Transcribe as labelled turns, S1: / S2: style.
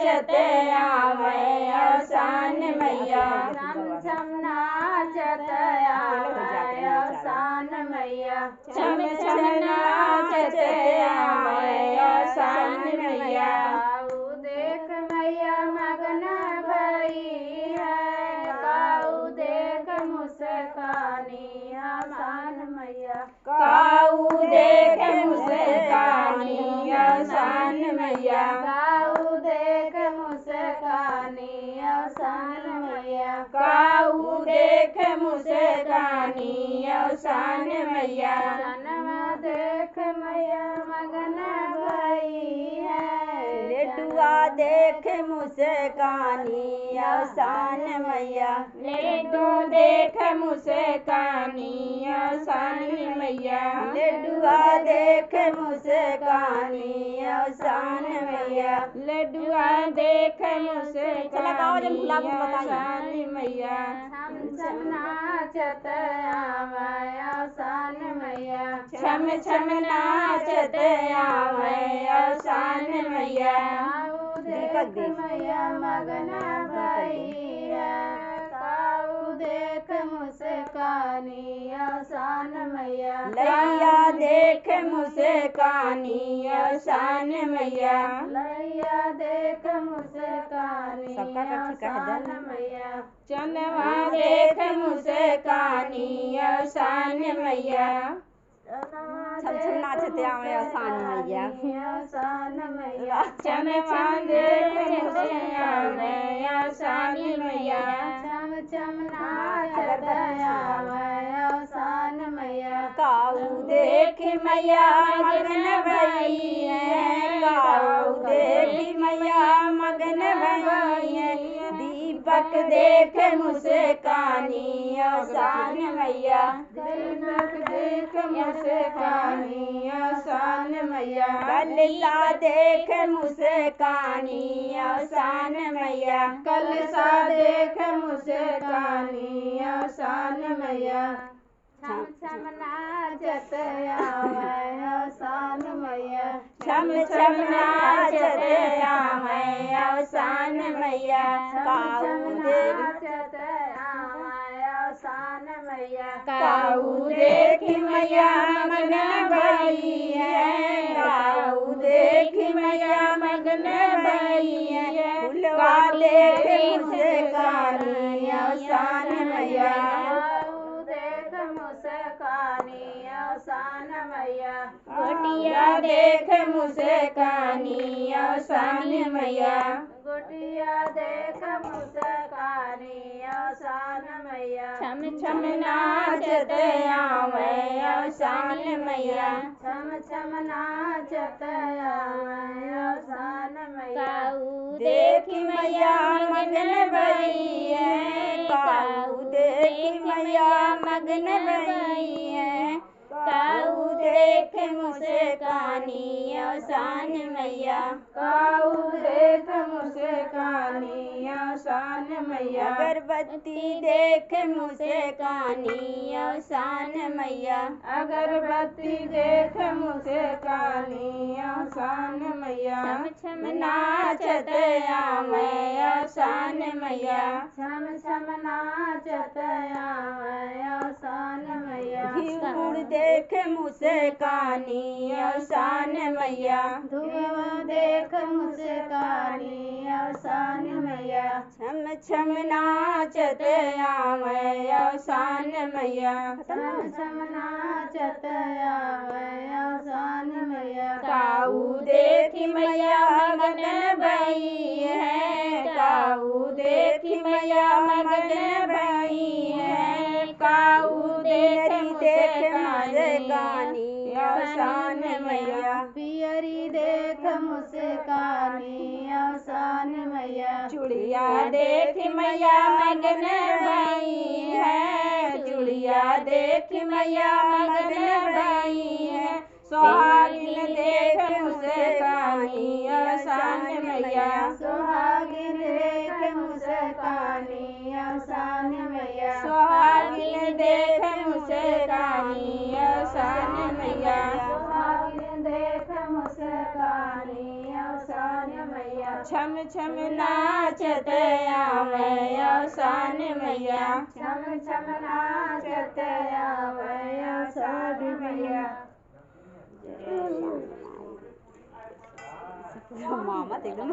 S1: नाचते आवे अवसान मैया
S2: छम छम नाचत आवे अवसान मैया
S1: छम छम नाचते आवे अवसान मैया
S2: काऊ देख मैया मगन भई है काऊ देख मुस्कानी अवसान मैया
S1: काऊ देख मुस्कानी अवसान मैया
S2: काऊ देख मुस्कानी अवसान मैया
S1: काऊ देख मुस्कानी अवसान मैया
S2: जन्म देख मैया मगन भई है
S1: लेडुआ देख मुस्कानी अवसान मैया लेडू देख मुस्कानी अवसान मैया लेडुआ देख मुस्कानी अवसान मैया लेडुआ देख मुस्कानी अवसान मैया
S2: छम छम नाचत आवे अवसान मैया
S1: छम छम नाचत आवे अवसान मैया
S2: काऊ देख मैया मगन भई है काऊ देख मुस्कानी अवसान मैया
S1: लैया देख मुस्कानी अवसान मैया
S2: लैया देख मुस्कानी अवसान मैया
S1: चनवा देख मुस्कानी अवसान मैया छम छम नाचते आवे अवसान मैया
S2: अवसान मैया
S1: चनवा देख मुस्कानी अवसान मैया
S2: छम छम नाचत आवे अवसान मैया
S1: काऊ देख मैया मगन भई है काऊ देख मैया मगन भई है दीपक देख मुस्कानी अवसान मैया
S2: दीपक देख मुस्कानी अवसान मैया
S1: कलसा देख मुस्कानी अवसान मैया
S2: कलसा देख मुस्कानी अवसान मैया छम छम नाचत आवे अवसान मैया
S1: छम छम नाचत आवे अवसान मैया काऊ देख
S2: नाचत आवे अवसान मैया
S1: काऊ देख मैया मगन भई है काऊ देख मैया मगन भई है फुलवा देख मुस्कानी अवसान मैया
S2: काऊ देख मुस्कानी अवसान मैया
S1: गोटिया देख मुस्कानी अवसान मैया
S2: गोटिया देख मुस्कानी अवसान मैया
S1: छम छम नाचत आवे अवसान मैया
S2: छम छम नाचत आवे अवसान मैया
S1: काऊ देख मैया मगन भई है काऊ देख मैया मगन भई है काऊ देख मुस्कानी अवसान मैया
S2: काऊ देख मुस्कानी अवसान मैया
S1: अगरबत्ती देख मुस्कानी अवसान मैया
S2: अगरबत्ती देख मुस्कानी अवसान मैया
S1: छम छम नाचत आवे अवसान मैया
S2: छम छम नाचत आवे अवसान मैया
S1: घिउड़ देख मुस्कानी अवसान मैया
S2: धुआं देख मुस्कानी अवसान मैया
S1: छम छम नाचत आवे अवसान मैया
S2: छम छम नाचत आवे अवसान मैया
S1: काऊ देख मैया मगन भई है काऊ देख मैया मगन भई है काऊ देख मुस्कानी अवसान मैया
S2: पियरी देख मुस्कानी अवसान मैया
S1: चुड़िया देख मैया मगन भई है चुड़िया देख मैया मगन भई है सुहागिन देख मुस्कानी अवसान मैया
S2: सुहागिन देख मुस्कानी अवसान मैया
S1: सुहागिन देख मुस्कानी अवसान मैया
S2: सुहागिन देख मुस्कानी अवसान मैया
S1: छम छम नाचत आवे अवसान मैया
S2: छम छम नाचत आवे अवसान मैया
S3: मामा एकदम